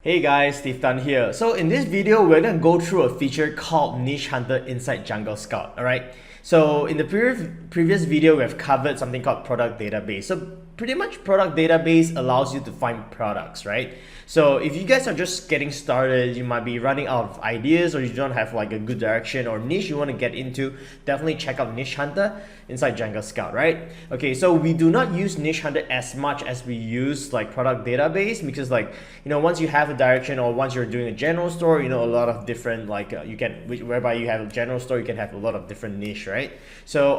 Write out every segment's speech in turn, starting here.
Hey guys, Steve Tan here. So in this video, we're gonna go through a feature called Niche Hunter inside Jungle Scout. Alright. So in the previous video, we have covered something called product database. So pretty much product database allows you to find products, right? So if you guys are just getting started, you might be running out of ideas or you don't have like a good direction or niche you want to get into, definitely check out Niche Hunter inside Jungle Scout, right? Okay, so we do not use Niche Hunter as much as we use like product database because once you have a direction or once you're doing a general store, a lot of different whereby you have a general store, you can have a lot of different niche, right? So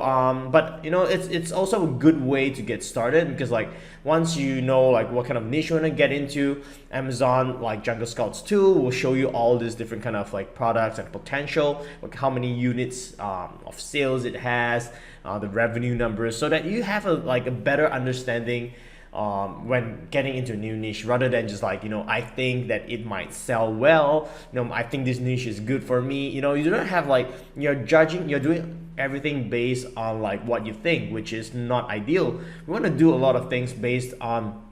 but it's also a good way to get started because like once you know like what kind of niche you want to get into, Amazon like Jungle Scouts tool will show you all these different kind of like products and potential, like how many units of sales it has, the revenue numbers, so that you have a better understanding when getting into a new niche, rather than just I think that it might sell well, I think this niche is good for me. You don't have you're doing everything based on like what you think, which is not ideal. We want to do a lot of things based on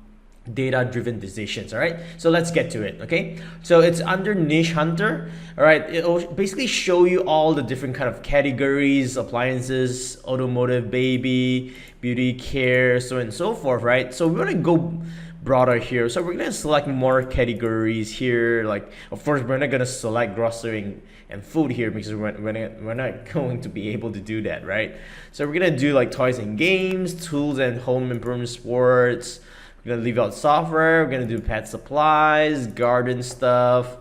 data-driven decisions. All right, so let's get to it. Okay, so it's under Niche Hunter. All right, it'll basically show you all the different kind of categories: appliances, automotive, baby, beauty care, so on and so forth, right? So we're gonna go broader here, so we're gonna select more categories here. Like, of course, we're not gonna select grocery and food here because we're not going to be able to do that, right? So we're gonna do like toys and games, tools and home improvement, sports. We're gonna leave out software. We're gonna do pet supplies, garden stuff,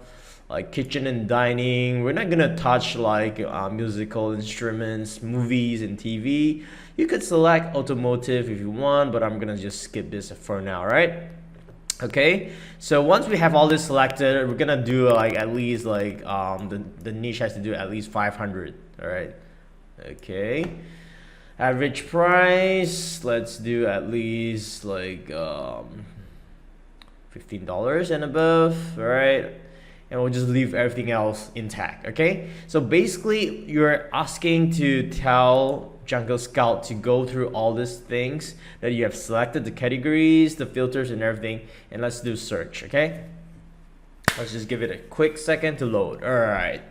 like kitchen and dining. We're not gonna touch like musical instruments, movies and TV. You could select automotive if you want, but I'm gonna just skip this for now, right? Okay, so once we have all this selected, we're gonna do at least the niche has to do at least 500. All right, okay. Average price, let's do at least $15 and above. All right, and we'll just leave everything else intact. Okay, so basically you're asking to tell Jungle Scout to go through all these things that you have selected, the categories, the filters and everything, and let's do search. Okay, let's just give it a quick second to load. All right.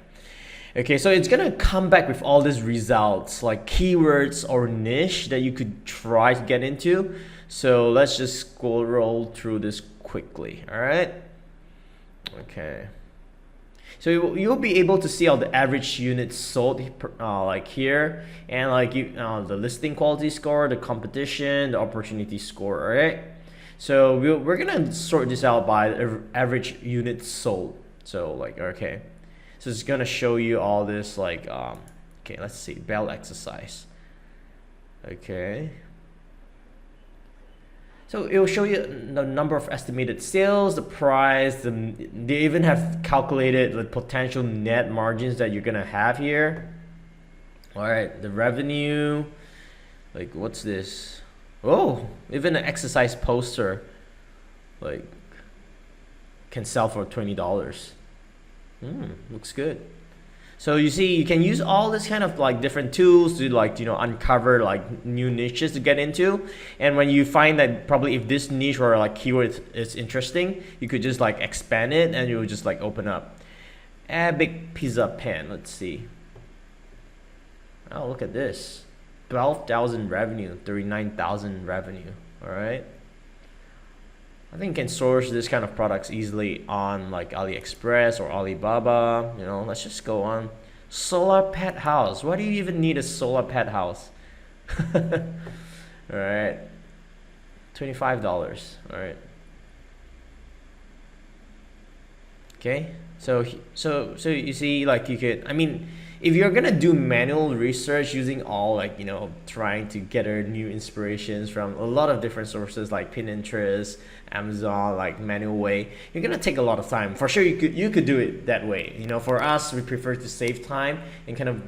Okay, so it's gonna come back with all these results like keywords or niche that you could try to get into. So let's just scroll through this quickly. All right. Okay. So you'll be able to see all the average units sold like here, and the listing quality score, the competition, the opportunity score. All right. So we're gonna sort this out by average units sold. So okay. So it's gonna show you all this okay, let's see, bell exercise. Okay. So it will show you the number of estimated sales, the price, they even have calculated the potential net margins that you're gonna have here. All right, the revenue, what's this? Oh, even an exercise poster can sell for $20. Looks good. So you see, you can use all this kind of different tools to uncover new niches to get into. And when you find that probably if this niche or keyword is interesting, you could just expand it and you will just open up. Add big pizza pan. Let's see. Oh, look at this. 12,000 revenue, 39,000 revenue. All right. I think you can source this kind of products easily on AliExpress or Alibaba. Let's just go on. Solar pet house. Why do you even need a solar pet house? All right, $25. All right. Okay. So you see, you could. If you're gonna do manual research using all trying to gather new inspirations from a lot of different sources like Pinterest, Amazon, manual way, you're gonna take a lot of time. For sure, you could do it that way. For us, we prefer to save time and kind of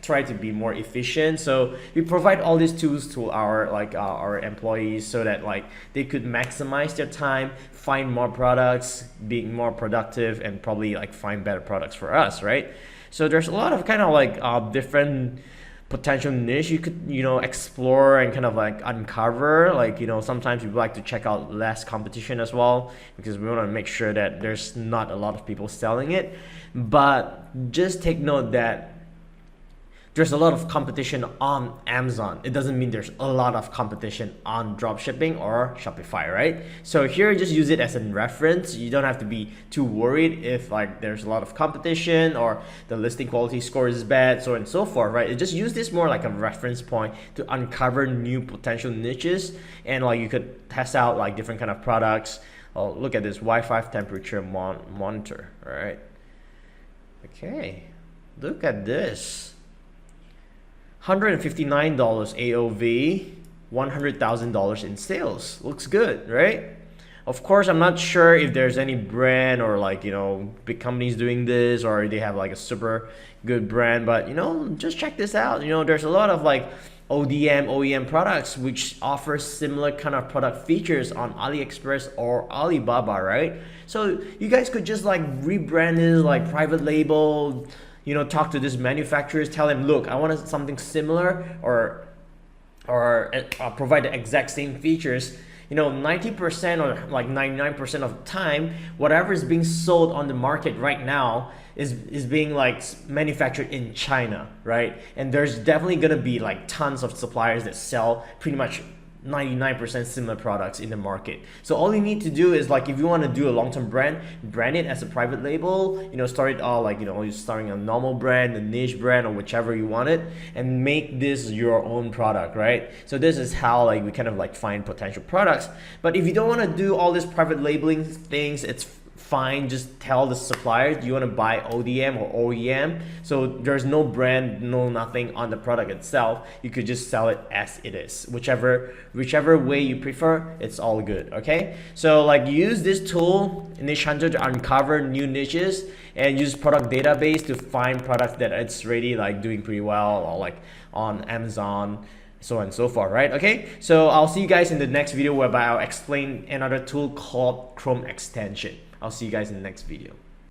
try to be more efficient. So we provide all these tools to our employees so that they could maximize their time, find more products, being more productive, and probably find better products for us, right? So there's a lot of kind of different potential niche you could, you know, explore and kind of like uncover. Like, you know, sometimes we like to check out less competition as well, because we want to make sure that there's not a lot of people selling it. But just take note that there's a lot of competition on Amazon. It doesn't mean there's a lot of competition on dropshipping or Shopify, right? So here, just use it as a reference. You don't have to be too worried if like there's a lot of competition or the listing quality score is bad, so on and so forth, right? Just use this more like a reference point to uncover new potential niches, and like you could test out like different kind of products. Oh, look at this Wi-Fi temperature monitor, all right? Okay, look at this. $159 AOV, $100,000 in sales. Looks good, right? Of course, I'm not sure if there's any brand or like, you know, big companies doing this, or they have like a super good brand, but you know, just check this out. You know, there's a lot of like ODM, OEM products which offer similar kind of product features on AliExpress or Alibaba, right? So you guys could just like rebrand this like private label, you know, talk to these manufacturers, tell them, look, I want something similar, or provide the exact same features. You know, 90% or like 99% of the time, whatever is being sold on the market right now is being like manufactured in China, right? And there's definitely gonna be like tons of suppliers that sell pretty much 99% similar products in the market. So all you need to do is like, if you want to do a long-term brand it as a private label, you know, start it all like, you know, you're starting a normal brand, a niche brand, or whichever you want it, and make this your own product, right? So this is how like we kind of like find potential products. But if you don't want to do all this private labeling things, it's fine. Just tell the supplier you want to buy ODM or OEM, so there's no brand, no nothing on the product itself. You could just sell it as it is, whichever way you prefer. It's all good. Okay, so like use this tool, Niche Hunter, to uncover new niches, and use product database to find products that it's really like doing pretty well, or like on Amazon, so on and so forth, right? Okay, so I'll see you guys in the next video, whereby I'll explain another tool called Chrome extension. I'll see you guys in the next video.